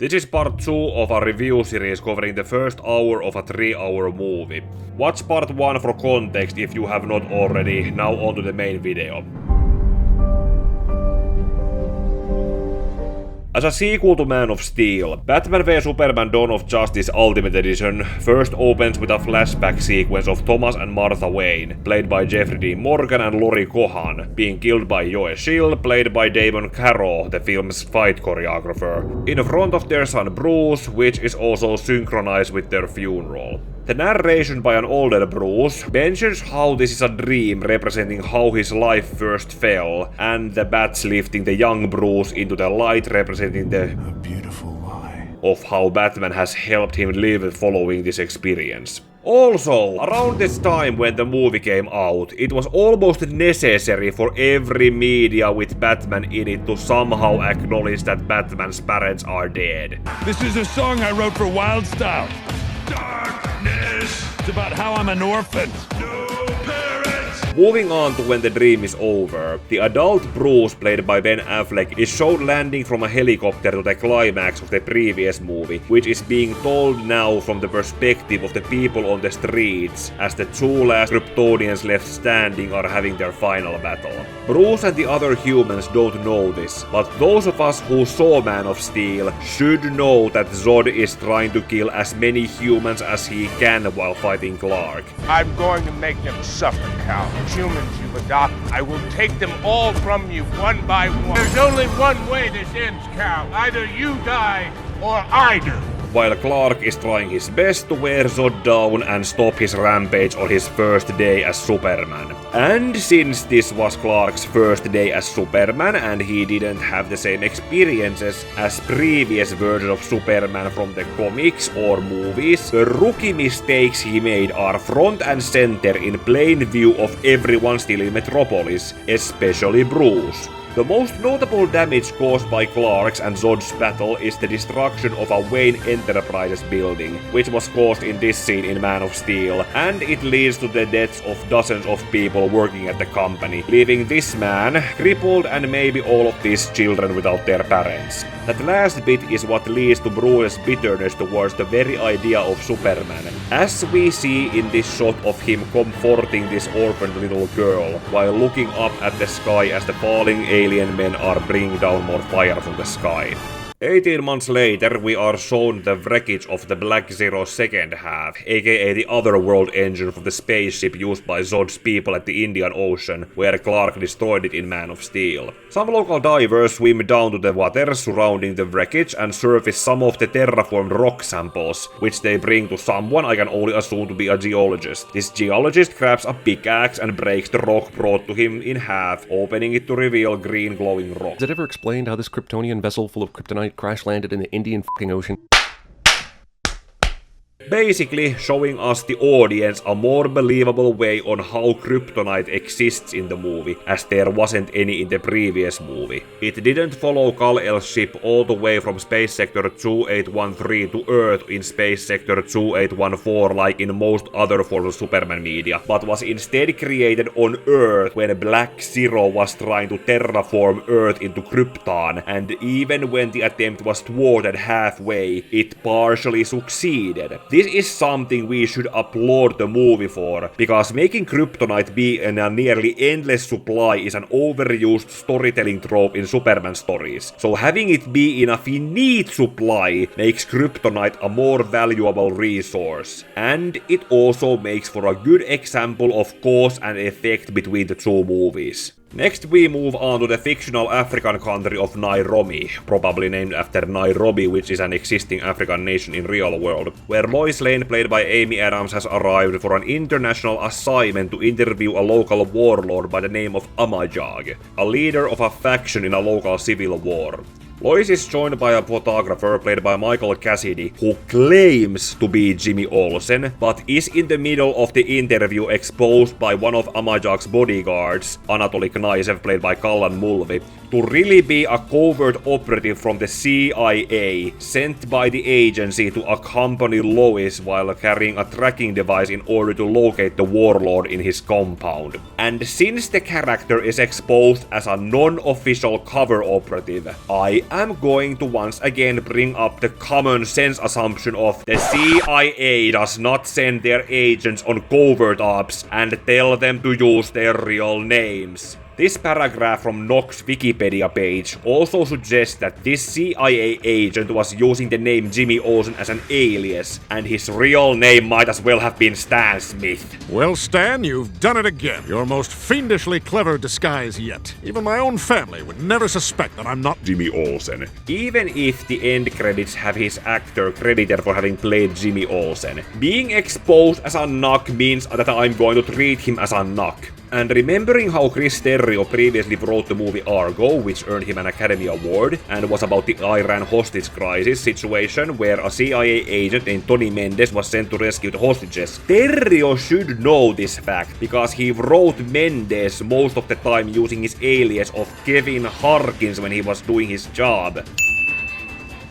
This is part 2 of a review series covering the first hour of a 3-hour movie. Watch part 1 for context if you have not already, now on to the main video. As a sequel to Man of Steel, Batman v Superman Dawn of Justice Ultimate Edition first opens with a flashback sequence of Thomas and Martha Wayne, played by Jeffrey Dean Morgan and Laurie Cohan, being killed by Joe Chill, played by Damon Carroll, the film's fight choreographer, in front of their son Bruce, which is also synchronized with their funeral. The narration by an older Bruce mentions how this is a dream representing how his life first fell, and the bats lifting the young Bruce into the light representing the beautiful lie of how Batman has helped him live following this experience. Also, around this time when the movie came out, it was almost necessary for every media with Batman in it to somehow acknowledge that Batman's parents are dead. This is a song I wrote for Wildstyle. Darkness. It's about how I'm an orphan. No parents. Moving on to when the dream is over, the adult Bruce, played by Ben Affleck, is shown landing from a helicopter to the climax of the previous movie, which is being told now from the perspective of the people on the streets, as the two last Kryptonians left standing are having their final battle. Bruce and the other humans don't know this, but those of us who saw Man of Steel should know that Zod is trying to kill as many humans as he can while fighting Clark. I'm going to make them suffer, Cal. Humans you've adopted. I will take them all from you one by one. There's only one way this ends, Cal. Either you die or I do. While Clark is trying his best to wear Zod down and stop his rampage on his first day as Superman. And since this was Clark's first day as Superman and he didn't have the same experiences as previous versions of Superman from the comics or movies, the rookie mistakes he made are front and center in plain view of everyone still in Metropolis, especially Bruce. The most notable damage caused by Clark's and Zod's battle is the destruction of a Wayne Enterprises building, which was caused in this scene in Man of Steel, and it leads to the deaths of dozens of people working at the company, leaving this man crippled and maybe all of these children without their parents. That last bit is what leads to Bruce's bitterness towards the very idea of Superman, as we see in this shot of him comforting this orphaned little girl, while looking up at the sky as the falling alien men are bringing down more fire from the sky. 18 months later, we are shown the wreckage of the Black Zero's second half, aka the Otherworld engine from the spaceship used by Zod's people at the Indian Ocean, where Clark destroyed it in Man of Steel. Some local divers swim down to the water surrounding the wreckage and surface some of the terraformed rock samples, which they bring to someone I can only assume to be a geologist. This geologist grabs a pickaxe and breaks the rock brought to him in half, opening it to reveal green glowing rock. Is it ever explained how this Kryptonian vessel full of kryptonite crash landed in the Indian Ocean? Basically showing us the audience a more believable way on how kryptonite exists in the movie, as there wasn't any in the previous movie. It didn't follow Kal-El's ship all the way from Space Sector 2813 to Earth in Space Sector 2814 like in most other forms of Superman media, but was instead created on Earth when Black Zero was trying to terraform Earth into Krypton, and even when the attempt was thwarted halfway, it partially succeeded. This is something we should applaud the movie for, because making kryptonite be in a nearly endless supply is an overused storytelling trope in Superman stories. So having it be in a finite supply makes kryptonite a more valuable resource. And it also makes for a good example of cause and effect between the two movies. Next we move on to the fictional African country of Nairobi, probably named after Nairobi, which is an existing African nation in real world, where Lois Lane, played by Amy Adams, has arrived for an international assignment to interview a local warlord by the name of Amajag, a leader of a faction in a local civil war. Lois is joined by a photographer played by Michael Cassidy, who claims to be Jimmy Olsen, but is in the middle of the interview exposed by one of Amajag's bodyguards, Anatoly Knaisev, played by Callan Mulvey, to really be a covert operative from the CIA sent by the agency to accompany Lois while carrying a tracking device in order to locate the warlord in his compound. And since the character is exposed as a non-official cover operative, I am going to once again bring up the common sense assumption of the CIA does not send their agents on covert ops and tell them to use their real names. This paragraph from Nock's Wikipedia page also suggests that this CIA agent was using the name Jimmy Olsen as an alias, and his real name might as well have been Stan Smith. Well, Stan, you've done it again. Your most fiendishly clever disguise yet. Even my own family would never suspect that I'm not Jimmy Olsen. Even if the end credits have his actor credited for having played Jimmy Olsen, being exposed as a Knock means that I'm going to treat him as a Knock. And remembering how Chris Terrio previously wrote the movie Argo, which earned him an Academy Award, and was about the Iran hostage crisis situation where a CIA agent named Tony Mendes was sent to rescue the hostages, Terrio should know this fact, because he wrote Mendes most of the time using his alias of Kevin Harkins when he was doing his job.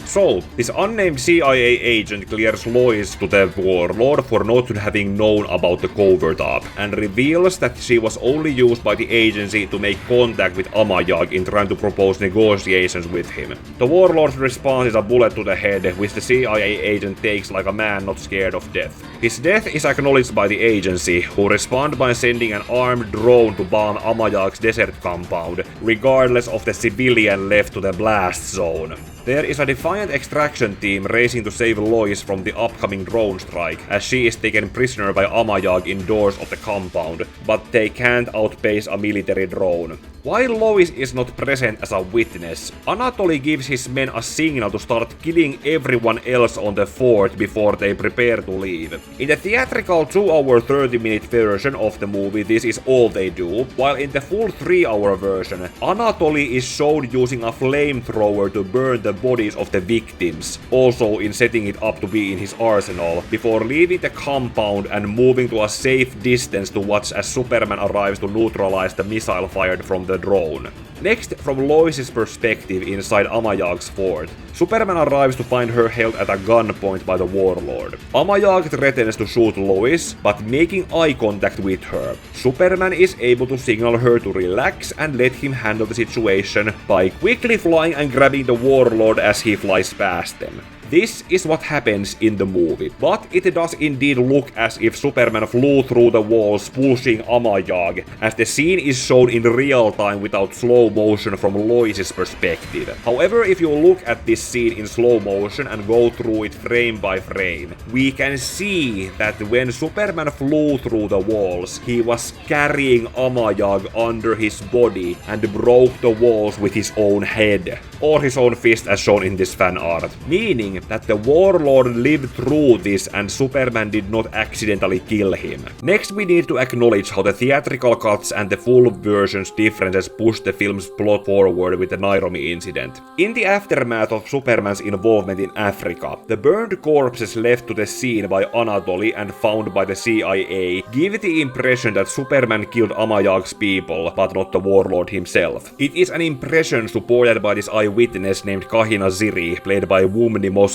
So, this unnamed CIA agent clears Lois to the warlord for not having known about the covert op, and reveals that she was only used by the agency to make contact with Amayag in trying to propose negotiations with him. The warlord's response is a bullet to the head, which the CIA agent takes like a man not scared of death. His death is acknowledged by the agency, who respond by sending an armed drone to bomb Amayag's desert compound, regardless of the civilian left to the blast zone. There is a Defiant extraction team racing to save Lois from the upcoming drone strike, as she is taken prisoner by Amayag indoors of the compound, but they can't outpace a military drone. While Lois is not present as a witness, Anatoly gives his men a signal to start killing everyone else on the fort before they prepare to leave. In the theatrical 2-hour 30-minute version of the movie, this is all they do, while in the full 3-hour version, Anatoly is shown using a flamethrower to burn the bodies of the victims, also in setting it up to be in his arsenal, before leaving the compound and moving to a safe distance to watch as Superman arrives to neutralize the missile fired from the drone. Next, from Lois's perspective inside Amayag's fort, Superman arrives to find her held at a gunpoint by the warlord. Amayag threatens to shoot Lois, but making eye contact with her, Superman is able to signal her to relax and let him handle the situation by quickly flying and grabbing the warlord as he flies past them. This is what happens in the movie, but it does indeed look as if Superman flew through the walls pushing Amayag, as the scene is shown in real time without slow motion from Lois's perspective. However, if you look at this scene in slow motion and go through it frame by frame, we can see that when Superman flew through the walls, he was carrying Amayag under his body and broke the walls with his own head, or his own fist as shown in this fan art, meaning that the warlord lived through this and Superman did not accidentally kill him. Next, we need to acknowledge how the theatrical cuts and the full version's differences push the film's plot forward with the Nairobi incident. In the aftermath of Superman's involvement in Africa, the burned corpses left to the scene by Anatoly and found by the CIA give the impression that Superman killed Amayag's people, but not the warlord himself. It is an impression supported by this eyewitness named Kahina Ziri, played by Wumni Mosaku,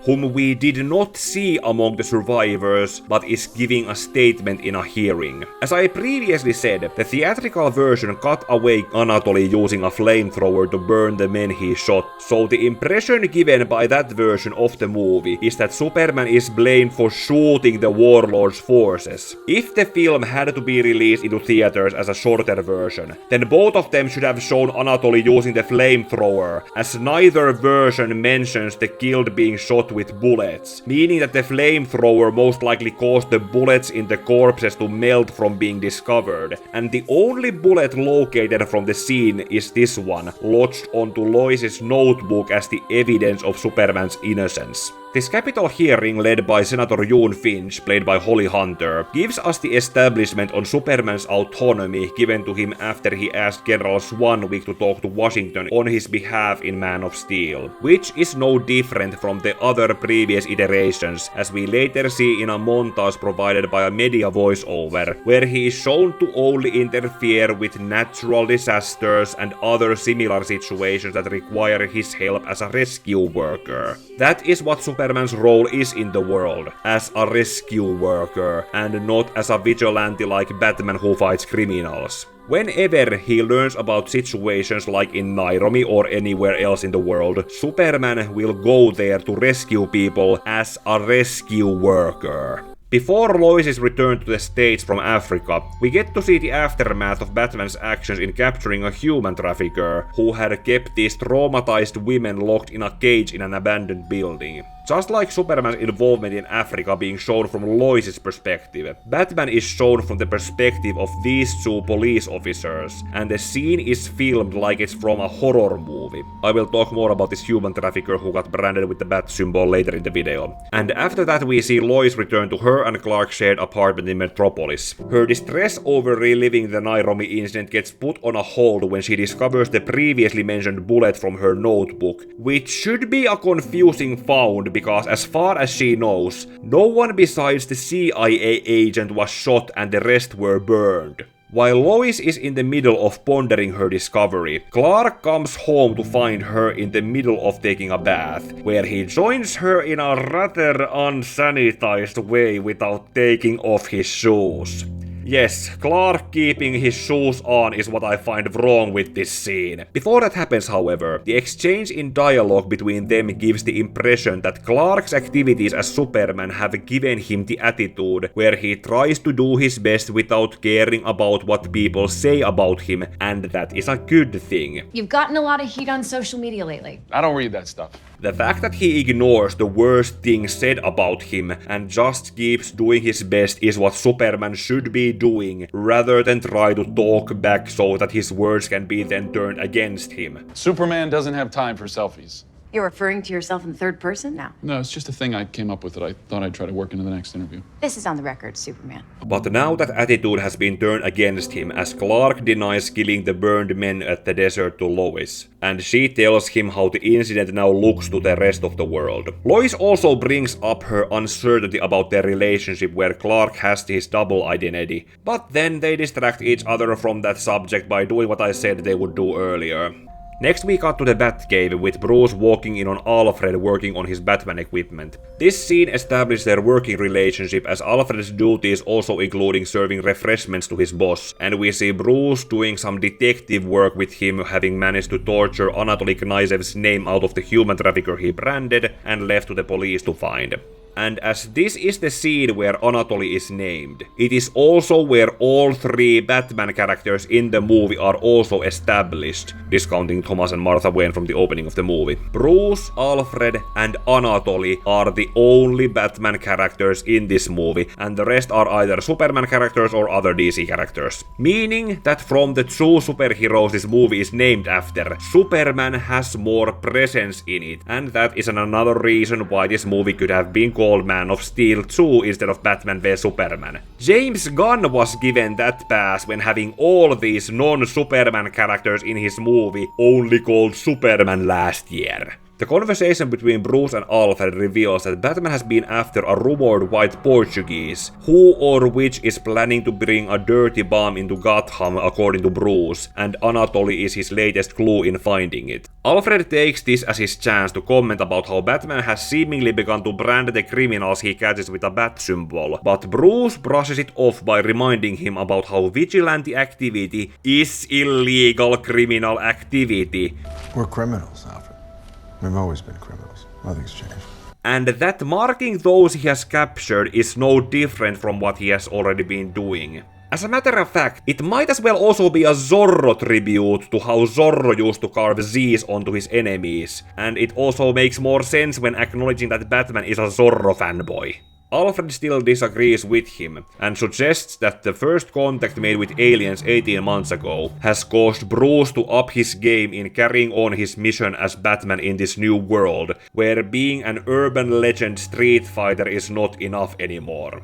whom we did not see among the survivors, but is giving a statement in a hearing. As I previously said, the theatrical version cut away Anatoly using a flamethrower to burn the men he shot, so the impression given by that version of the movie is that Superman is blamed for shooting the warlord's forces. If the film had to be released into theaters as a shorter version, then both of them should have shown Anatoly using the flamethrower, as neither version mentions the killed being shot with bullets, meaning that the flamethrower most likely caused the bullets in the corpses to melt from being discovered, and the only bullet located from the scene is this one, lodged onto Lois's notebook as the evidence of Superman's innocence. This Capitol hearing, led by Senator June Finch, played by Holly Hunter, gives us the establishment on Superman's autonomy given to him after he asked General Swanwick to talk to Washington on his behalf in Man of Steel, which is no different from the other previous iterations, as we later see in a montage provided by a media voiceover, where he is shown to only interfere with natural disasters and other similar situations that require his help as a rescue worker. That is what Superman's role is in the world, as a rescue worker, and not as a vigilante like Batman who fights criminals. Whenever he learns about situations like in Nairobi or anywhere else in the world, Superman will go there to rescue people as a rescue worker. Before Lois's return to the States from Africa, we get to see the aftermath of Batman's actions in capturing a human trafficker who had kept these traumatized women locked in a cage in an abandoned building. Just like Superman's involvement in Africa being shown from Lois's perspective, Batman is shown from the perspective of these two police officers, and the scene is filmed like it's from a horror movie. I will talk more about this human trafficker who got branded with the bat symbol later in the video. And after that we see Lois return to her and Clark's shared apartment in Metropolis. Her distress over reliving the Nairobi incident gets put on a hold when she discovers the previously mentioned bullet from her notebook, which should be a confusing found because as far as she knows, no one besides the CIA agent was shot and the rest were burned. While Lois is in the middle of pondering her discovery, Clark comes home to find her in the middle of taking a bath, where he joins her in a rather unsanitized way without taking off his shoes. Yes, Clark keeping his shoes on is what I find wrong with this scene. Before that happens, however, the exchange in dialogue between them gives the impression that Clark's activities as Superman have given him the attitude where he tries to do his best without caring about what people say about him, and that is a good thing. You've gotten a lot of heat on social media lately. I don't read that stuff. The fact that he ignores the worst things said about him and just keeps doing his best is what Superman should be doing, rather than try to talk back so that his words can be then turned against him. Superman doesn't have time for selfies. You're referring to yourself in third person now? No, it's just a thing I came up with that I thought I'd try to work into the next interview. This is on the record, Superman. But now that attitude has been turned against him, as Clark denies killing the burned men at the desert to Lois, and she tells him how the incident now looks to the rest of the world. Lois also brings up her uncertainty about their relationship where Clark has his double identity, but then they distract each other from that subject by doing what I said they would do earlier. Next we cut to the Batcave with Bruce walking in on Alfred working on his Batman equipment. This scene establishes their working relationship as Alfred's duties also including serving refreshments to his boss, and we see Bruce doing some detective work with him having managed to torture Anatoly Knyzev's name out of the human trafficker he branded and left to the police to find. And as this is the scene where Anatoly is named, it is also where all three Batman characters in the movie are also established, discounting Thomas and Martha Wayne from the opening of the movie. Bruce, Alfred, and Anatoly are the only Batman characters in this movie, and the rest are either Superman characters or other DC characters. Meaning that from the two superheroes this movie is named after, Superman has more presence in it, and that is another reason why this movie could have been called Man of Steel 2 instead of Batman v Superman. James Gunn was given that pass when having all these non-Superman characters in his movie only called Superman last year. The conversation between Bruce and Alfred reveals that Batman has been after a rumored white Portuguese, who or which is planning to bring a dirty bomb into Gotham according to Bruce, and Anatoly is his latest clue in finding it. Alfred takes this as his chance to comment about how Batman has seemingly begun to brand the criminals he catches with a bat symbol, but Bruce brushes it off by reminding him about how vigilante activity is illegal criminal activity. We're criminals, Alfred. We've always been criminals. Nothing's changed. And that marking those he has captured is no different from what he has already been doing. As a matter of fact, it might as well also be a Zorro tribute to how Zorro used to carve Z's onto his enemies, and it also makes more sense when acknowledging that Batman is a Zorro fanboy. Alfred still disagrees with him, and suggests that the first contact made with aliens 18 months ago has caused Bruce to up his game in carrying on his mission as Batman in this new world, where being an urban legend street fighter is not enough anymore.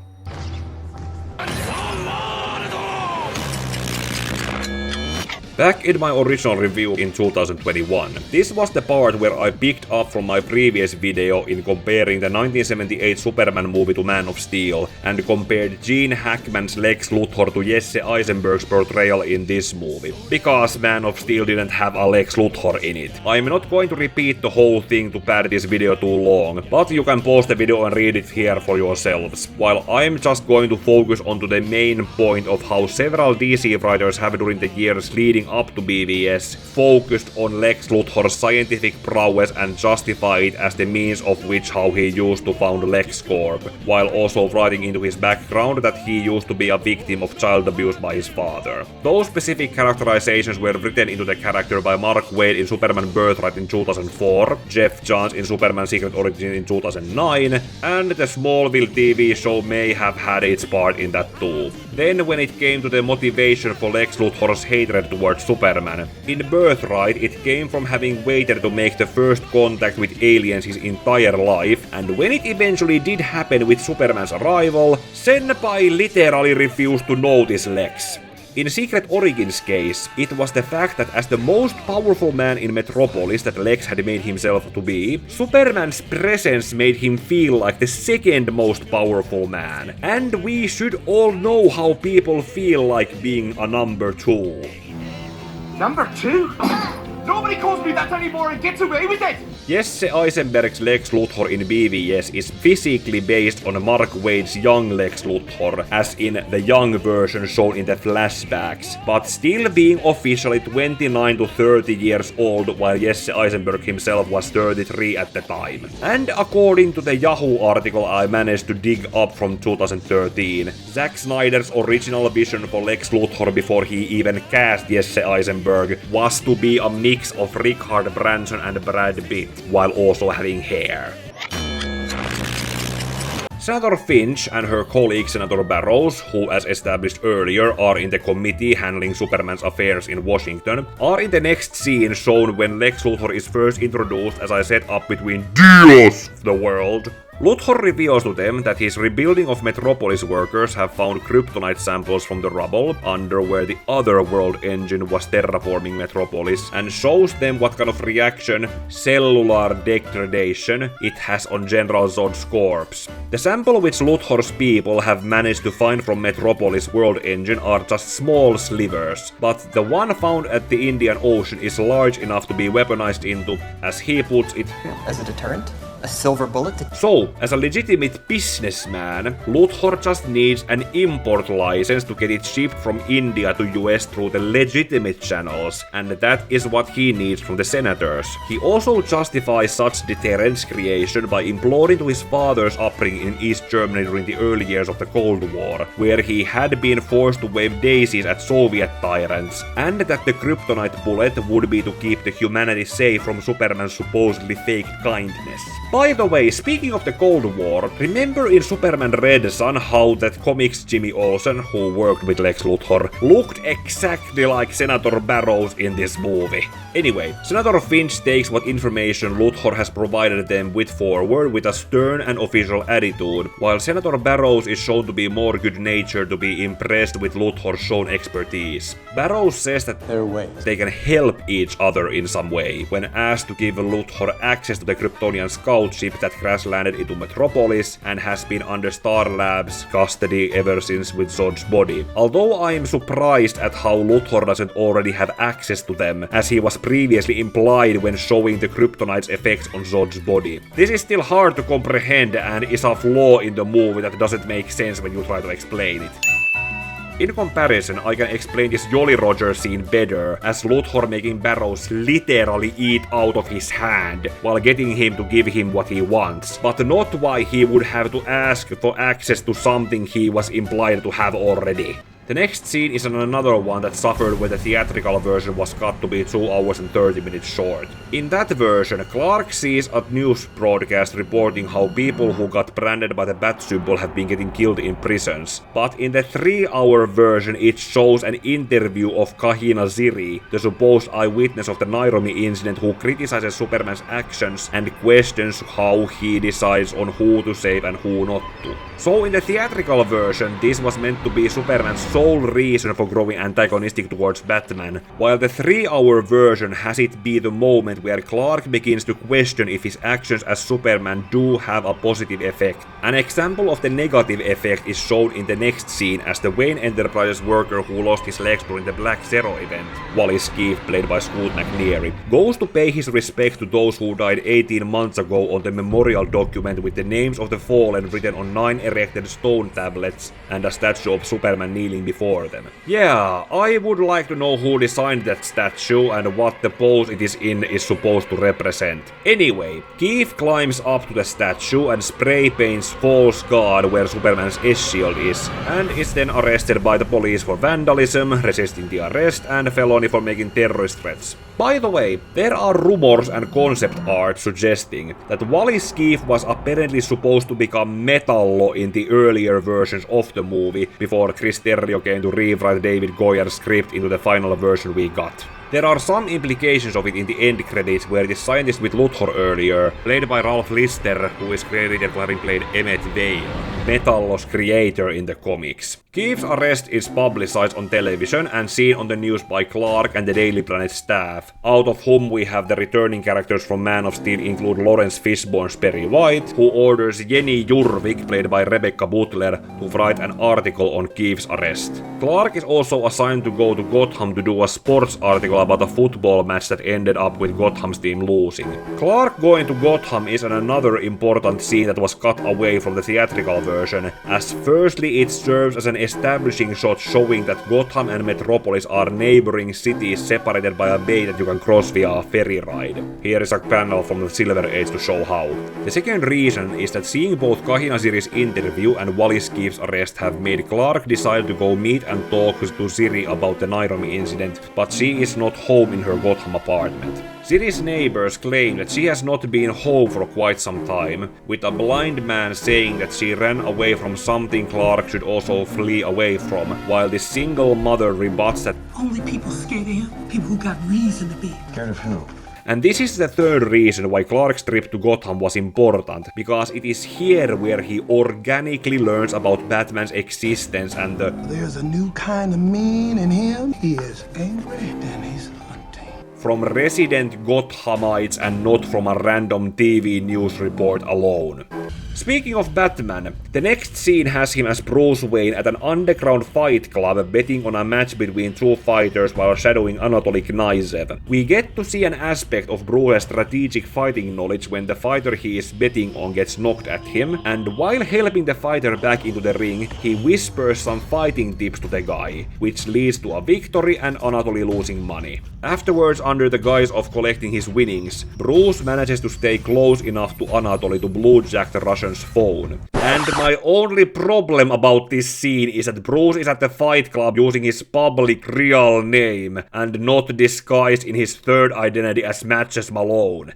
Back in my original review in 2021, this was the part where I picked up from my previous video in comparing the 1978 Superman movie to Man of Steel, and compared Gene Hackman's Lex Luthor to Jesse Eisenberg's portrayal in this movie, because Man of Steel didn't have a Lex Luthor in it. I'm not going to repeat the whole thing to pad this video too long, but you can pause the video and read it here for yourselves, while I'm just going to focus onto the main point of how several DC writers have during the years leading up to BVS focused on Lex Luthor's scientific prowess and justify it as the means of which how he used to found LexCorp, while also writing into his background that he used to be a victim of child abuse by his father. Those specific characterizations were written into the character by Mark Waid in Superman Birthright in 2004, Jeff Johns in Superman Secret Origin in 2009, and the Smallville TV show may have had its part in that too. Then when it came to the motivation for Lex Luthor's hatred towards Superman, in Birthright it came from having waited to make the first contact with aliens his entire life, and when it eventually did happen with Superman's arrival, Senpai literally refused to notice Lex. In Secret Origin's case, it was the fact that as the most powerful man in Metropolis that Lex had made himself to be, Superman's presence made him feel like the second most powerful man. And we should all know how people feel like being a number 2. Number 2? Nobody calls me that anymore and gets away with it! Jesse Eisenberg's Lex Luthor in BVS is physically based on Mark Waid's young Lex Luthor, as in the young version shown in the flashbacks, but still being officially 29 to 30 years old while Jesse Eisenberg himself was 33 at the time. And according to the Yahoo article I managed to dig up from 2013, Zack Snyder's original vision for Lex Luthor before he even cast Jesse Eisenberg was to be a mix of Richard Branson and Brad Pitt, while also having hair. Senator Finch and her colleague Senator Barrows, who as established earlier are in the committee handling Superman's affairs in Washington, are in the next scene shown when Lex Luthor is first introduced as a setup between Dios of the world. Luthor reveals to them that his rebuilding of Metropolis workers have found kryptonite samples from the rubble under where the other world engine was terraforming Metropolis, and shows them what kind of reaction, cellular degradation, it has on General Zod's corpse. The sample which Luthor's people have managed to find from Metropolis world engine are just small slivers, but the one found at the Indian Ocean is large enough to be weaponized into, as he puts it, as a deterrent? A silver bullet? So, as a legitimate businessman, Luthor just needs an import license to get it shipped from India to US through the legitimate channels, and that is what he needs from the senators. He also justifies such deterrence creation by imploring to his father's upbringing in East Germany during the early years of the Cold War, where he had been forced to wave daisies at Soviet tyrants, and that the kryptonite bullet would be to keep the humanity safe from Superman's supposedly fake kindness. By the way, speaking of the Cold War, remember in Superman Red Son how that comics Jimmy Olsen, who worked with Lex Luthor, looked exactly like Senator Barrows in this movie? Anyway, Senator Finch takes what information Luthor has provided them with forward with a stern and official attitude, while Senator Barrows is shown to be more good-natured to be impressed with Luthor's shown expertise. Barrows says that they can help each other in some way, when asked to give Luthor access to the Kryptonian scout ship that crash-landed into Metropolis and has been under Star Labs' custody ever since with Zod's body. Although I'm surprised at how Luthor doesn't already have access to them, as he was previously implied when showing the kryptonite's effects on Zod's body. This is still hard to comprehend and is a flaw in the movie that doesn't make sense when you try to explain it. In comparison, I can explain this Jolly Roger scene better, as Luthor making Barrows literally eat out of his hand, while getting him to give him what he wants, but not why he would have to ask for access to something he was implied to have already. The next scene is another one that suffered when the theatrical version was cut to be 2 hours and 30 minutes short. In that version, Clark sees a news broadcast reporting how people who got branded by the bat symbol have been getting killed in prisons. But in the 3-hour version, it shows an interview of Kahina Ziri, the supposed eyewitness of the Nairobi incident, who criticizes Superman's actions and questions how he decides on who to save and who not to. So in the theatrical version, this was meant to be Superman's sole reason for growing antagonistic towards Batman, while the 3-hour version has it be the moment where Clark begins to question if his actions as Superman do have a positive effect. An example of the negative effect is shown in the next scene as the Wayne Enterprises worker who lost his legs during the Black Zero event, Wally Skeef, played by Scoot McNairy, goes to pay his respect to those who died 18 months ago on the memorial document with the names of the fallen written on 9 erected stone tablets and a statue of Superman kneeling before them. Yeah, I would like to know who designed that statue and what the pose it is in is supposed to represent. Anyway, Keith climbs up to the statue and spray paints false god where Superman's S-shield is, and is then arrested by the police for vandalism, resisting the arrest, and felony for making terrorist threats. By the way, there are rumors and concept art suggesting that Wally Skeef was apparently supposed to become Metallo in the earlier versions of the movie, before Chris Terrio came to rewrite David Goyer's script into the final version we got. There are some implications of it in the end credits where the scientist with Luthor earlier, played by Ralph Lister, who is credited for having played Emmett Vale, Metallo's creator in the comics. Keith's arrest is publicized on television and seen on the news by Clark and the Daily Planet staff, out of whom we have the returning characters from Man of Steel include Lawrence Fishburne's Perry White, who orders Jenny Jurvik, played by Rebecca Butler, to write an article on Keith's arrest. Clark is also assigned to go to Gotham to do a sports article about a football match that ended up with Gotham's team losing. Clark going to Gotham is another important scene that was cut away from the theatrical version, as firstly it serves as an establishing shot showing that Gotham and Metropolis are neighboring cities separated by a bay that you can cross via a ferry ride. Here is a panel from the Silver Age to show how. The second reason is that seeing both Kahina Ziri's interview and Wally Skeef's arrest have made Clark decide to go meet and talk to Ziri about the Nairobi incident, but she is not home in her Gotham apartment. Ziri's neighbors claim that she has not been home for quite some time, with a blind man saying that she ran away from something Clark should also flee away from, while the single mother rebuts that only people scared of him, people who got reason to be. Scared of who? And this is the third reason why Clark's trip to Gotham was important, because it is here where he organically learns about Batman's existence and the There's a new kind of mean in him. He is angry and he's hunting. From resident Gothamites and not from a random TV news report alone. Speaking of Batman, the next scene has him as Bruce Wayne at an underground fight club betting on a match between two fighters while shadowing Anatoly Knaizev. We get to see an aspect of Bruce's strategic fighting knowledge when the fighter he is betting on gets knocked at him, and while helping the fighter back into the ring, he whispers some fighting tips to the guy, which leads to a victory and Anatoly losing money. Afterwards, under the guise of collecting his winnings, Bruce manages to stay close enough to Anatoly to bluejack the Russian's phone. And my only problem about this scene is that Bruce is at the fight club using his public real name and not disguised in his third identity as Matches Malone.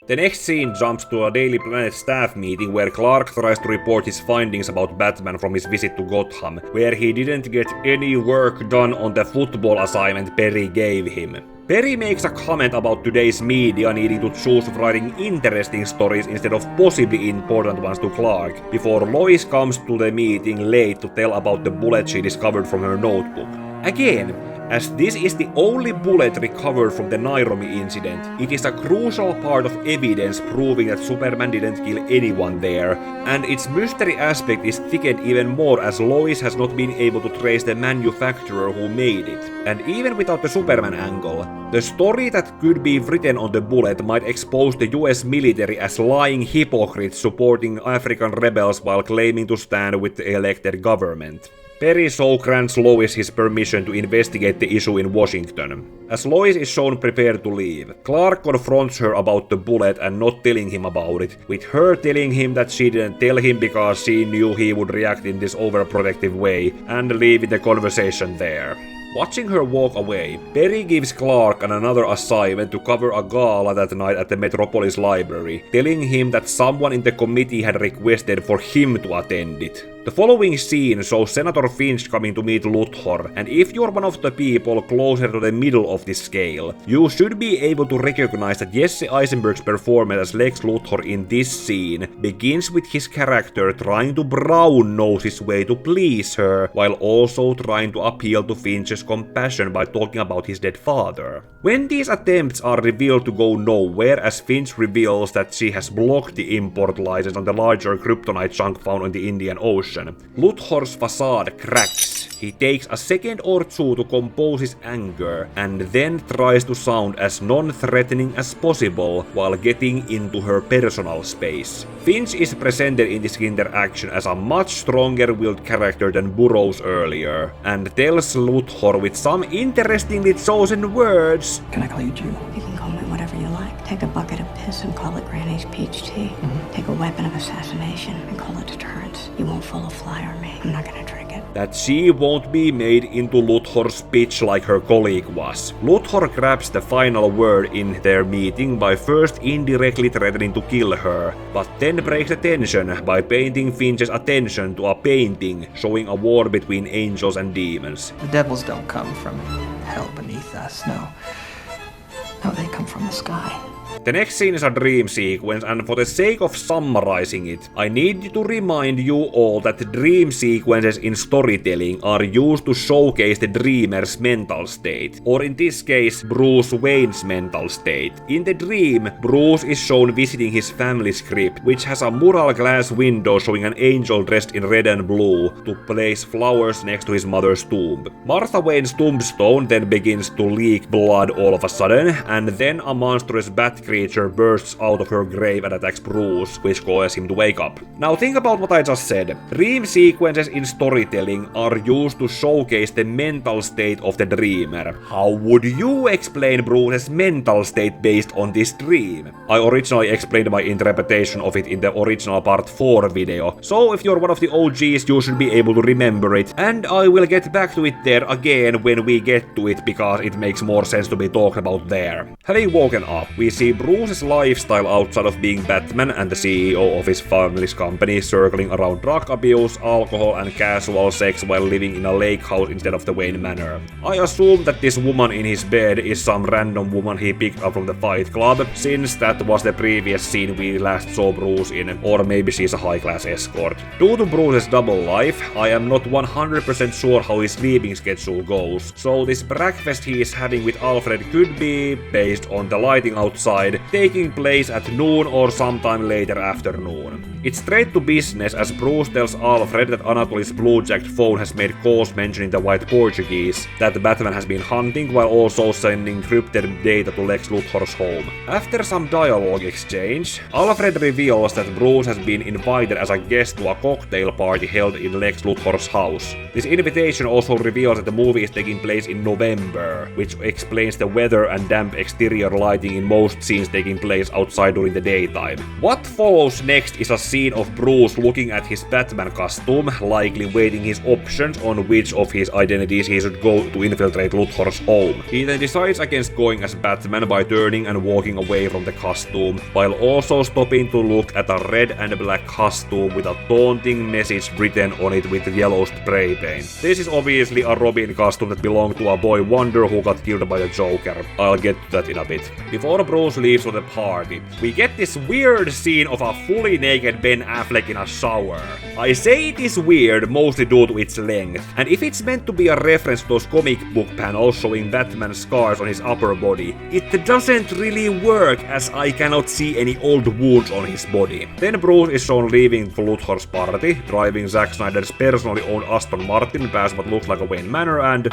The next scene jumps to a Daily Planet staff meeting where Clark tries to report his findings about Batman from his visit to Gotham, where he didn't get any work done on the football assignment Perry gave him. Perry makes a comment about today's media needing to choose writing interesting stories instead of possibly important ones to Clark, before Lois comes to the meeting late to tell about the bullet she discovered from her notebook. Again, as this is the only bullet recovered from the Nairobi incident, it is a crucial part of evidence proving that Superman didn't kill anyone there, and its mystery aspect is thickened even more as Lois has not been able to trace the manufacturer who made it. And even without the Superman angle, the story that could be written on the bullet might expose the US military as lying hypocrites supporting African rebels while claiming to stand with the elected government. Perry so grants Lois his permission to investigate the issue in Washington. As Lois is shown prepared to leave, Clark confronts her about the bullet and not telling him about it, with her telling him that she didn't tell him because she knew he would react in this overprotective way, and leaving the conversation there. Watching her walk away, Perry gives Clark another assignment to cover a gala that night at the Metropolis Library, telling him that someone in the committee had requested for him to attend it. The following scene shows Senator Finch coming to meet Luthor, and if you're one of the people closer to the middle of this scale, you should be able to recognize that Jesse Eisenberg's performance as Lex Luthor in this scene begins with his character trying to brown-nose his way to please her, while also trying to appeal to Finch's compassion by talking about his dead father. When these attempts are revealed to go nowhere, as Finch reveals that she has blocked the import license on the larger kryptonite chunk found in the Indian Ocean, Luthor's facade cracks. He takes a second or two to compose his anger, and then tries to sound as non-threatening as possible while getting into her personal space. Finch is presented in this interaction as a much stronger-willed character than Burroughs earlier, and tells Luthor with some interestingly chosen words. Can I call you Jew? You can call me whatever you like. Take a bucket of piss and call it Granny's peach tea. Take a weapon of assassination and call it deterrence. You won't fool a fly or me. I'm not gonna drink it. That she won't be made into Luthor's bitch like her colleague was. Luthor grabs the final word in their meeting by first indirectly threatening to kill her, but then breaks the tension by painting Finch's attention to a painting showing a war between angels and demons. The devils don't come from hell beneath us, no. No, they come from the sky. The next scene is a dream sequence, and for the sake of summarizing it, I need to remind you all that dream sequences in storytelling are used to showcase the dreamer's mental state, or in this case, Bruce Wayne's mental state. In the dream, Bruce is shown visiting his family's crypt, which has a mural glass window showing an angel dressed in red and blue to place flowers next to his mother's tomb. Martha Wayne's tombstone then begins to leak blood all of a sudden, and then a monstrous bat creature bursts out of her grave and attacks Bruce, which causes him to wake up. Now think about what I just said. Dream sequences in storytelling are used to showcase the mental state of the dreamer. How would you explain Bruce's mental state based on this dream? I originally explained my interpretation of it in the original part 4 video, so if you're one of the OGs you should be able to remember it, and I will get back to it there again when we get to it because it makes more sense to be talked about there. Having woken up, we see Bruce's lifestyle outside of being Batman and the CEO of his family's company circling around drug abuse, alcohol and casual sex while living in a lake house instead of the Wayne Manor. I assume that this woman in his bed is some random woman he picked up from the Fight Club, since that was the previous scene we last saw Bruce in, or maybe she's a high-class escort. Due to Bruce's double life, I am not 100% sure how his sleeping schedule goes, so this breakfast he is having with Alfred could be, based on the lighting outside, taking place at noon or sometime later afternoon. It's straight to business as Bruce tells Alfred that Anatoly's blue-jacked phone has made calls mentioning the White Portuguese that Batman has been hunting while also sending encrypted data to Lex Luthor's home. After some dialogue exchange, Alfred reveals that Bruce has been invited as a guest to a cocktail party held in Lex Luthor's house. This invitation also reveals that the movie is taking place in November, which explains the weather and damp exterior lighting in most scenes taking place outside during the daytime. What follows next is a scene of Bruce looking at his Batman costume, likely weighing his options on which of his identities he should go to infiltrate Luthor's home. He then decides against going as Batman by turning and walking away from the costume, while also stopping to look at a red and black costume with a taunting message written on it with yellow spray paint. This is obviously a Robin costume that belonged to a boy Wonder who got killed by the Joker. I'll get to that in a bit. Before Bruce leaves for the party, we get this weird scene of a fully naked Ben Affleck in a shower. I say it is weird mostly due to its length, and if it's meant to be a reference to those comic book panels showing Batman's scars on his upper body, it doesn't really work as I cannot see any old wounds on his body. Then Bruce is shown leaving for Luthor's party, driving Zack Snyder's personally owned Aston Martin past what looks like a Wayne Manor and...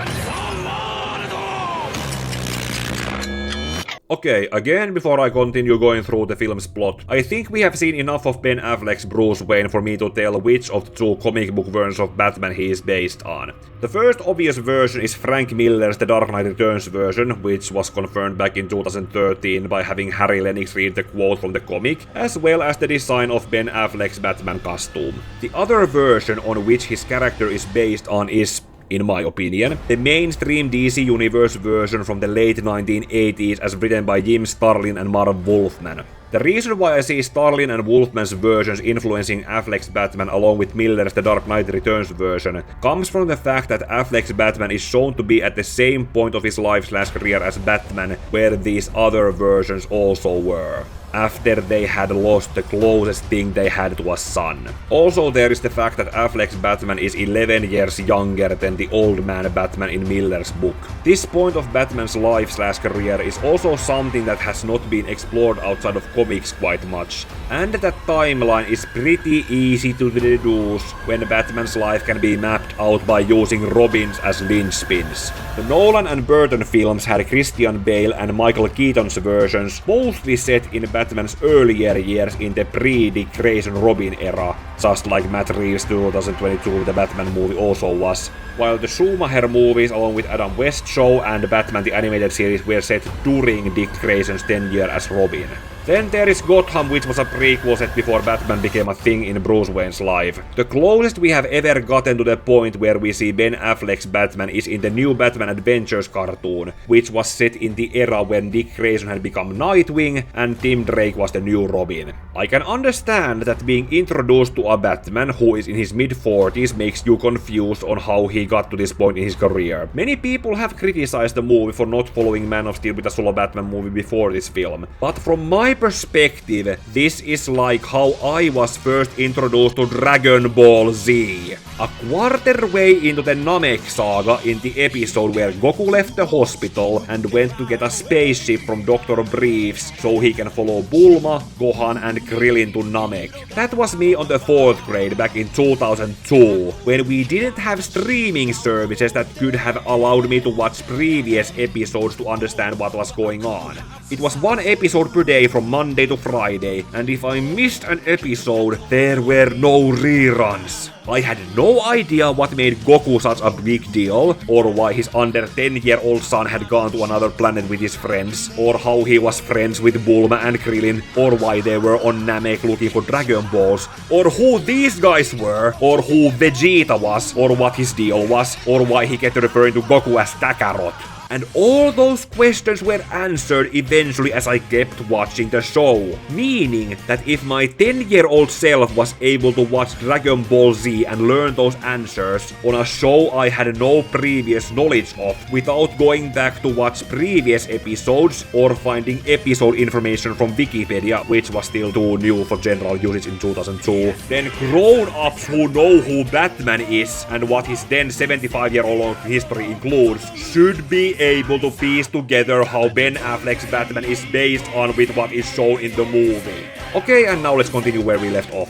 Okay, again, before I continue going through the film's plot, I think we have seen enough of Ben Affleck's Bruce Wayne for me to tell which of the two comic book versions of Batman he is based on. The first obvious version is Frank Miller's The Dark Knight Returns version, which was confirmed back in 2013 by having Harry Lennox read the quote from the comic, as well as the design of Ben Affleck's Batman costume. The other version on which his character is based on is, in my opinion, the mainstream DC Universe version from the late 1980s as written by Jim Starlin and Marv Wolfman. The reason why I see Starlin and Wolfman's versions influencing Affleck's Batman along with Miller's The Dark Knight Returns version comes from the fact that Affleck's Batman is shown to be at the same point of his life/career as Batman, where these other versions also were, after they had lost the closest thing they had to a son. Also, there is the fact that Affleck's Batman is 11 years younger than the old man Batman in Miller's book. This point of Batman's life/career is also something that has not been explored outside of comics quite much, and that timeline is pretty easy to deduce when Batman's life can be mapped out by using Robins as linchpins. The Nolan and Burton films had Christian Bale and Michael Keaton's versions mostly set in Batman's earlier years in the pre-Dick Grayson Robin era, just like Matt Reeves' 2022 The Batman movie also was, while the Schumacher movies along with Adam West show and Batman the Animated Series were set during Dick Grayson's tenure as Robin. Then there is Gotham, which was a prequel set before Batman became a thing in Bruce Wayne's life. The closest we have ever gotten to the point where we see Ben Affleck's Batman is in the New Batman Adventures cartoon, which was set in the era when Dick Grayson had become Nightwing and Tim Drake was the new Robin. I can understand that being introduced to a Batman who is in his mid-40s makes you confused on how he got to this point in his career. Many people have criticized the movie for not following Man of Steel with a solo Batman movie before this film, but from my perspective, this is like how I was first introduced to Dragon Ball Z. A quarter way into the Namek saga in the episode where Goku left the hospital and went to get a spaceship from Dr. Briefs so he can follow Bulma, Gohan and Krillin to Namek. That was me on the 4th grade back in 2002, when we didn't have streaming services that could have allowed me to watch previous episodes to understand what was going on. It was one episode per day from Monday to Friday, and if I missed an episode, there were no reruns. I had no idea what made Goku such a big deal, or why his under 10-year-old son had gone to another planet with his friends, or how he was friends with Bulma and Krillin, or why they were on Namek looking for Dragon Balls, or who these guys were, or who Vegeta was, or what his deal was, or why he kept referring to Goku as Kakarot. And all those questions were answered eventually as I kept watching the show. Meaning that if my 10-year-old self was able to watch Dragon Ball Z and learn those answers on a show I had no previous knowledge of without going back to watch previous episodes or finding episode information from Wikipedia, which was still too new for general usage in 2002, then grown-ups who know who Batman is and what his then 75-year-old history includes should be able to piece together how Ben Affleck's Batman is based on with what is shown in the movie. Okay, and now let's continue where we left off.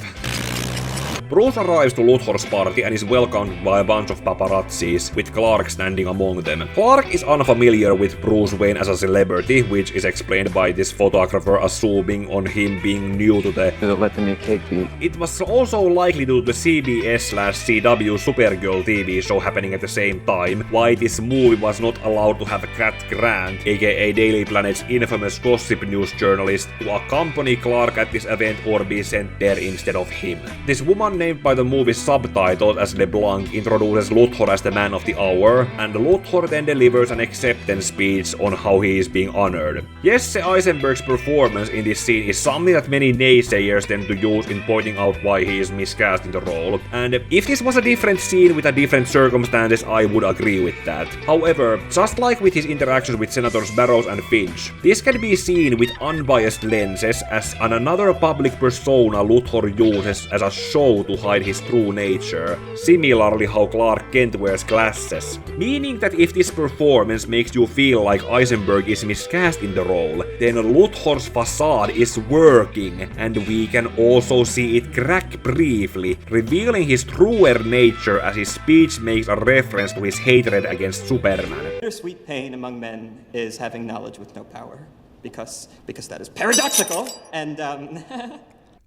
Bruce arrives to Luthor's party and is welcomed by a bunch of paparazzis, with Clark standing among them. Clark is unfamiliar with Bruce Wayne as a celebrity, which is explained by this photographer assuming on him being new to the Let the new cake beat. It was also likely due to the CBS/CW Supergirl TV show happening at the same time, why this movie was not allowed to have Cat Grant, aka Daily Planet's infamous gossip news journalist, to accompany Clark at this event or be sent there instead of him. This woman named by the movie's subtitles as LeBlanc introduces Luthor as the man of the hour, and Luthor then delivers an acceptance speech on how he is being honored. Jesse Eisenberg's performance in this scene is something that many naysayers tend to use in pointing out why he is miscast in the role, and if this was a different scene with a different circumstances, I would agree with that. However, just like with his interactions with Senators Barrows and Finch, this can be seen with unbiased lenses as another public persona Luthor uses as a show to hide his true nature, similarly how Clark Kent wears glasses. Meaning that if this performance makes you feel like Eisenberg is miscast in the role, then Luthor's facade is working, and we can also see it crack briefly, revealing his truer nature as his speech makes a reference to his hatred against Superman. Bittersweet pain among men is having knowledge with no power. because that is paradoxical, and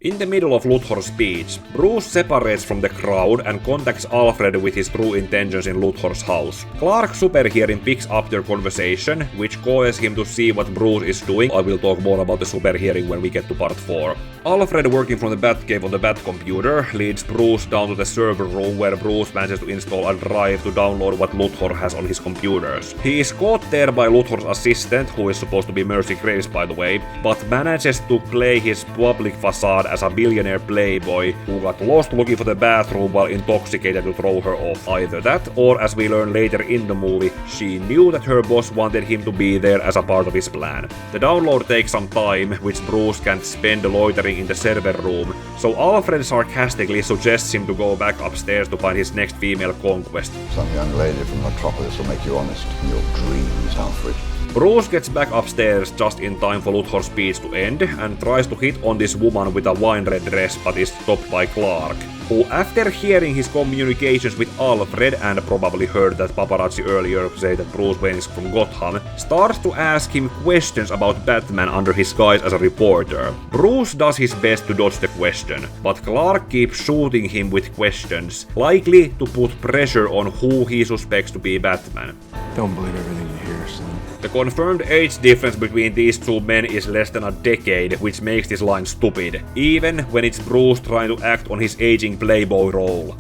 In the middle of Luthor's speech, Bruce separates from the crowd and contacts Alfred with his true intentions in Luthor's house. Clark Superhearing picks up their conversation, which causes him to see what Bruce is doing. I will talk more about the Superhearing when we get to part 4. Alfred, working from the Batcave on the Batcomputer, leads Bruce down to the server room where Bruce manages to install a drive to download what Luthor has on his computers. He is caught there by Luthor's assistant, who is supposed to be Mercy Grace by the way, but manages to play his public facade as a billionaire playboy who got lost looking for the bathroom while intoxicated to throw her off. Either that, or as we learn later in the movie, she knew that her boss wanted him to be there as a part of his plan. The download takes some time, which Bruce can't spend loitering in the server room, so Alfred sarcastically suggests him to go back upstairs to find his next female conquest. Some young lady from Metropolis will make you honest in your dreams, Alfred. Bruce gets back upstairs just in time for Luthor's speech to end and tries to hit on this woman with a wine-red dress but is stopped by Clark, who, after hearing his communications with Alfred and probably heard that paparazzi earlier say that Bruce Wayne is from Gotham, starts to ask him questions about Batman under his guise as a reporter. Bruce does his best to dodge the question, but Clark keeps shooting him with questions, likely to put pressure on who he suspects to be Batman. Don't believe everything you hear, son. The confirmed age difference between these two men is less than a decade, which makes this line stupid, even when it's Bruce trying to act on his aging playboy role.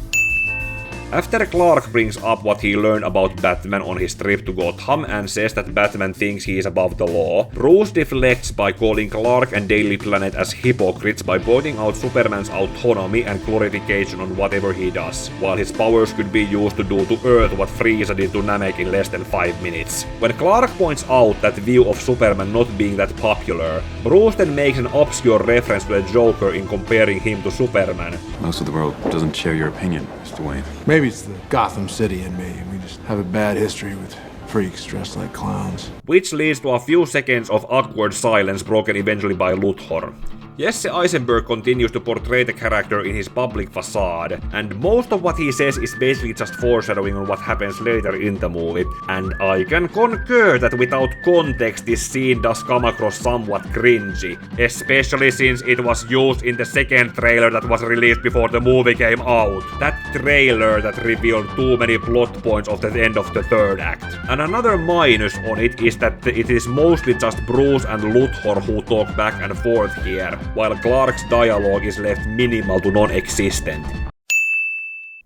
After Clark brings up what he learned about Batman on his trip to Gotham and says that Batman thinks he is above the law, Bruce deflects by calling Clark and Daily Planet as hypocrites by pointing out Superman's autonomy and glorification on whatever he does, while his powers could be used to do to Earth what Frieza did to Namek in less than 5 minutes. When Clark points out that view of Superman not being that popular, Bruce then makes an obscure reference to the Joker in comparing him to Superman. Most of the world doesn't share your opinion, Mr. Wayne. Maybe it's the Gotham City in me. We just have a bad history with freaks dressed like clowns. Which leads to a few seconds of awkward silence broken eventually by Luthor. Jesse Eisenberg continues to portray the character in his public facade, and most of what he says is basically just foreshadowing on what happens later in the movie, and I can concur that without context this scene does come across somewhat cringy, especially since it was used in the second trailer that was released before the movie came out. That trailer that revealed too many plot points of the end of the third act. And another minus on it is that it is mostly just Bruce and Luthor who talk back and forth here, while Clark's dialogue is left minimal to non-existent.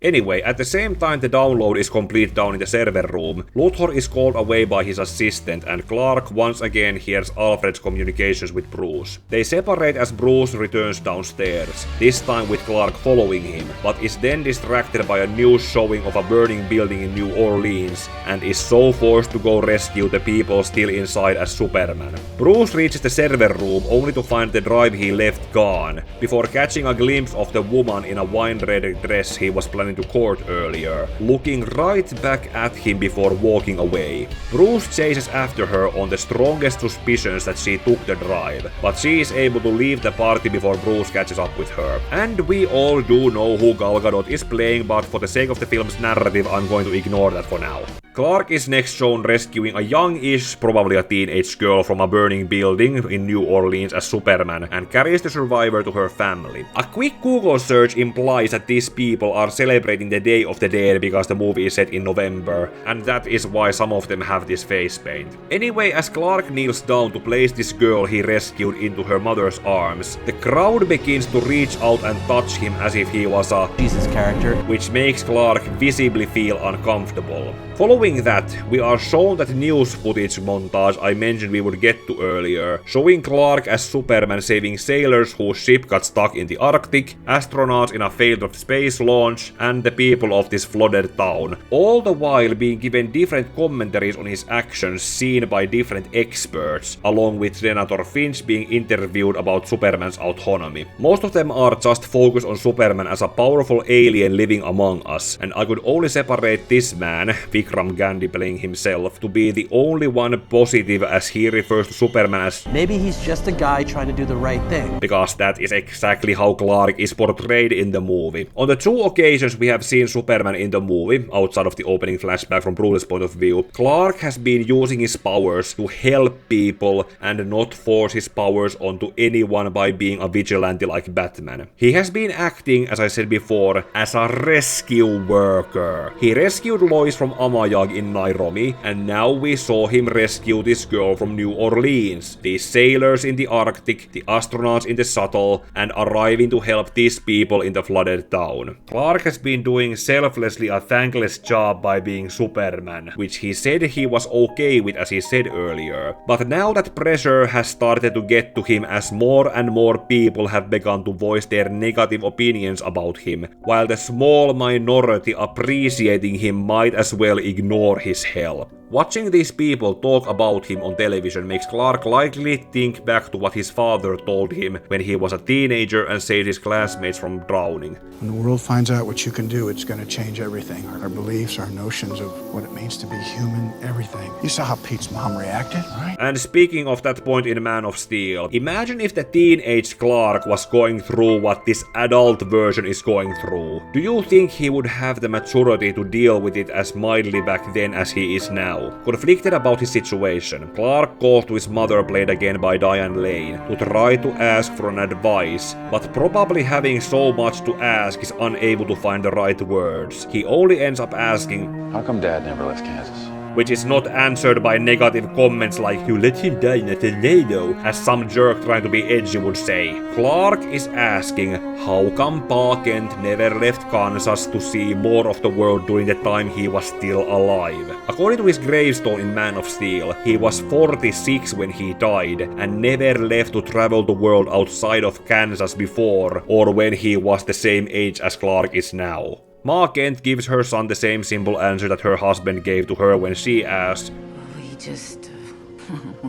Anyway, at the same time the download is complete down in the server room, Luthor is called away by his assistant and Clark once again hears Alfred's communications with Bruce. They separate as Bruce returns downstairs, this time with Clark following him, but is then distracted by a news showing of a burning building in New Orleans and is so forced to go rescue the people still inside as Superman. Bruce reaches the server room only to find the drive he left gone, before catching a glimpse of the woman in a wine-red dress he was planning to court earlier, looking right back at him before walking away. Bruce chases after her on the strongest suspicions that she took the drive, but she is able to leave the party before Bruce catches up with her. And we all do know who Gal Gadot is playing, but for the sake of the film's narrative I'm going to ignore that for now. Clark is next shown rescuing a young-ish, probably a teenage girl from a burning building in New Orleans as Superman and carries the survivor to her family. A quick Google search implies that these people are celebrating the Day of the Dead because the movie is set in November, and that is why some of them have this face paint. Anyway, as Clark kneels down to place this girl he rescued into her mother's arms, the crowd begins to reach out and touch him as if he was a Jesus character, which makes Clark visibly feel uncomfortable. Following that, we are shown that news footage montage I mentioned we would get to earlier, showing Clark as Superman saving sailors whose ship got stuck in the Arctic, astronauts in a failed space launch, and the people of this flooded town, all the while being given different commentaries on his actions seen by different experts, along with Senator Finch being interviewed about Superman's autonomy. Most of them are just focused on Superman as a powerful alien living among us, and I could only separate this man, Vikram Tom Gandy playing himself, to be the only one positive as he refers to Superman as maybe he's just a guy trying to do the right thing. Because that is exactly how Clark is portrayed in the movie. On the 2 occasions we have seen Superman in the movie, outside of the opening flashback from Bruce's point of view, Clark has been using his powers to help people and not force his powers onto anyone by being a vigilante like Batman. He has been acting, as I said before, as a rescue worker. He rescued Lois from Amayag in Nairobi, and now we saw him rescue this girl from New Orleans, these sailors in the Arctic, the astronauts in the shuttle, and arriving to help these people in the flooded town. Clark has been doing selflessly a thankless job by being Superman, which he said he was okay with, as he said earlier. But now that pressure has started to get to him as more and more people have begun to voice their negative opinions about him, while the small minority appreciating him might as well ignore his help. Watching these people talk about him on television makes Clark likely think back to what his father told him when he was a teenager and saved his classmates from drowning. When the world finds out what you can do, it's going to change everything. Our beliefs, our notions of what it means to be human, everything. You saw how Pete's mom reacted, right? And speaking of that point in Man of Steel, imagine if the teenage Clark was going through what this adult version is going through. Do you think he would have the maturity to deal with it as mildly back then as he is now? Conflicted about his situation, Clark calls to his mother, played again by Diane Lane, to try to ask for an advice, but probably having so much to ask is unable to find the right words. He only ends up asking, "How come Dad never left Kansas?" which is not answered by negative comments like "you let him die in a tornado," as some jerk trying to be edgy would say. Clark is asking how come Pa Kent never left Kansas to see more of the world during the time he was still alive. According to his gravestone in Man of Steel, he was 46 when he died and never left to travel the world outside of Kansas before or when he was the same age as Clark is now. Ma Kent gives her son the same simple answer that her husband gave to her when she asked, He just,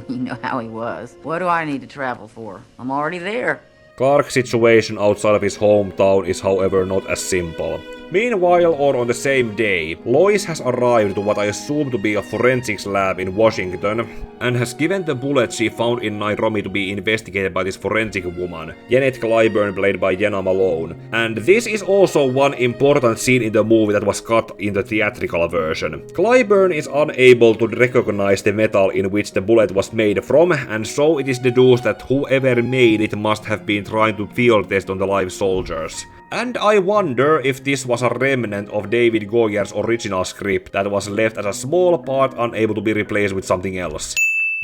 you know how he was. What do I need to travel for? I'm already there. Clark's situation outside of his hometown is however not as simple. Meanwhile, or on the same day, Lois has arrived to what I assume to be a forensics lab in Washington, and has given the bullet she found in Nairobi to be investigated by this forensic woman, Janet Clyburn, played by Jenna Malone. And this is also one important scene in the movie that was cut in the theatrical version. Clyburn is unable to recognize the metal in which the bullet was made from, and so it is deduced that whoever made it must have been trying to field test on the live soldiers. And I wonder if this was a remnant of David Goyer's original script that was left as a small part unable to be replaced with something else.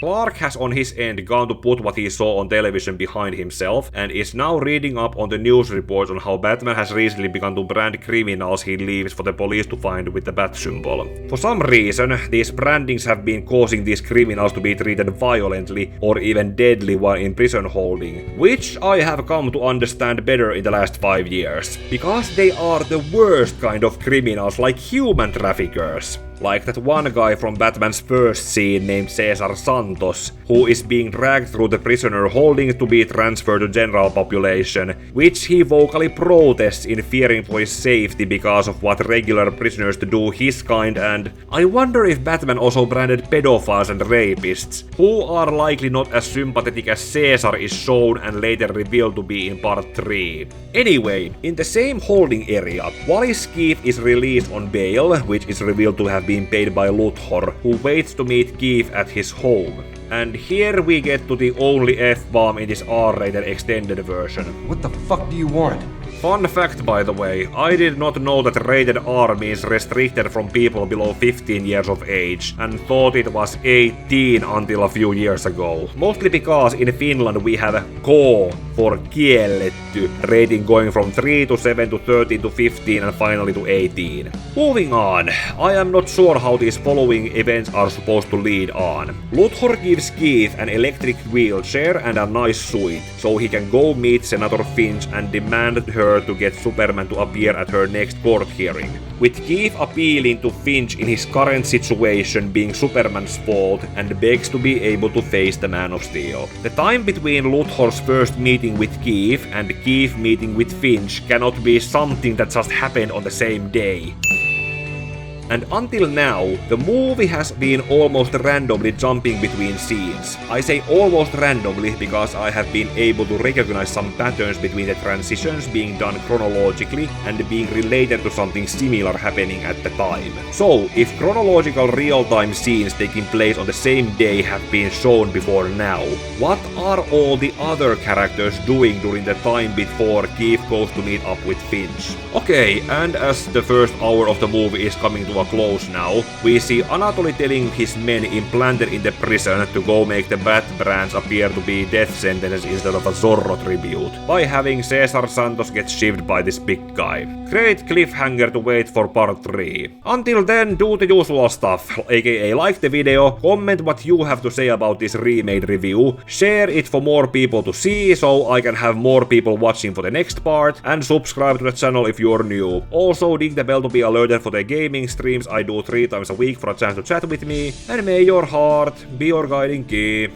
Clark has on his end gone to put what he saw on television behind himself, and is now reading up on the news reports on how Batman has recently begun to brand criminals he leaves for the police to find with the bat symbol. For some reason, these brandings have been causing these criminals to be treated violently or even deadly while in prison holding, which I have come to understand better in the last 5 years. Because they are the worst kind of criminals, like human traffickers. Like that one guy from Batman's first scene named Cesar Santos, who is being dragged through the prisoner holding to be transferred to general population, which he vocally protests in fearing for his safety because of what regular prisoners do his kind. And I wonder if Batman also branded pedophiles and rapists, who are likely not as sympathetic as Cesar is shown and later revealed to be in part 3. Anyway, in the same holding area, Wally Skeef is released on bail, which is revealed to have been paid by Luthor, who waits to meet Keith at his home. And here we get to the only F-bomb in this R-rated extended version. What the fuck do you want? Fun fact, by the way, I did not know that rated R means restricted from people below 15 years of age, and thought it was 18 until a few years ago. Mostly because in Finland we have K for kielletty, rating going from 3 to 7 to 13 to 15 and finally to 18. Moving on, I am not sure how these following events are supposed to lead on. Luthor gives Keith an electric wheelchair and a nice suit, so he can go meet Senator Finch and demand her to get Superman to appear at her next court hearing, with Keith appealing to Finch in his current situation being Superman's fault and begs to be able to face the Man of Steel. The time between Luthor's first meeting with Keith and Keith meeting with Finch cannot be something that just happened on the same day. And until now, the movie has been almost randomly jumping between scenes. I say almost randomly because I have been able to recognize some patterns between the transitions being done chronologically and being related to something similar happening at the time. So, if chronological real-time scenes taking place on the same day have been shown before now, what are all the other characters doing during the time before Keith goes to meet up with Finch? Okay, and as the first hour of the movie is coming to a close now, we see Anatoly telling his men implanted in the prison to go make the Bat Branch appear to be death sentence instead of a Zorro tribute, by having Cesar Santos get shivved by this big guy. Great cliffhanger to wait for part 3. Until then, do the usual stuff, aka like the video, comment what you have to say about this remade review, share it for more people to see so I can have more people watching for the next part, and subscribe to the channel if you're new. Also ding the bell to be alerted for the gaming streams I do 3 times a week for a chance to chat with me, and may your heart be your guiding key.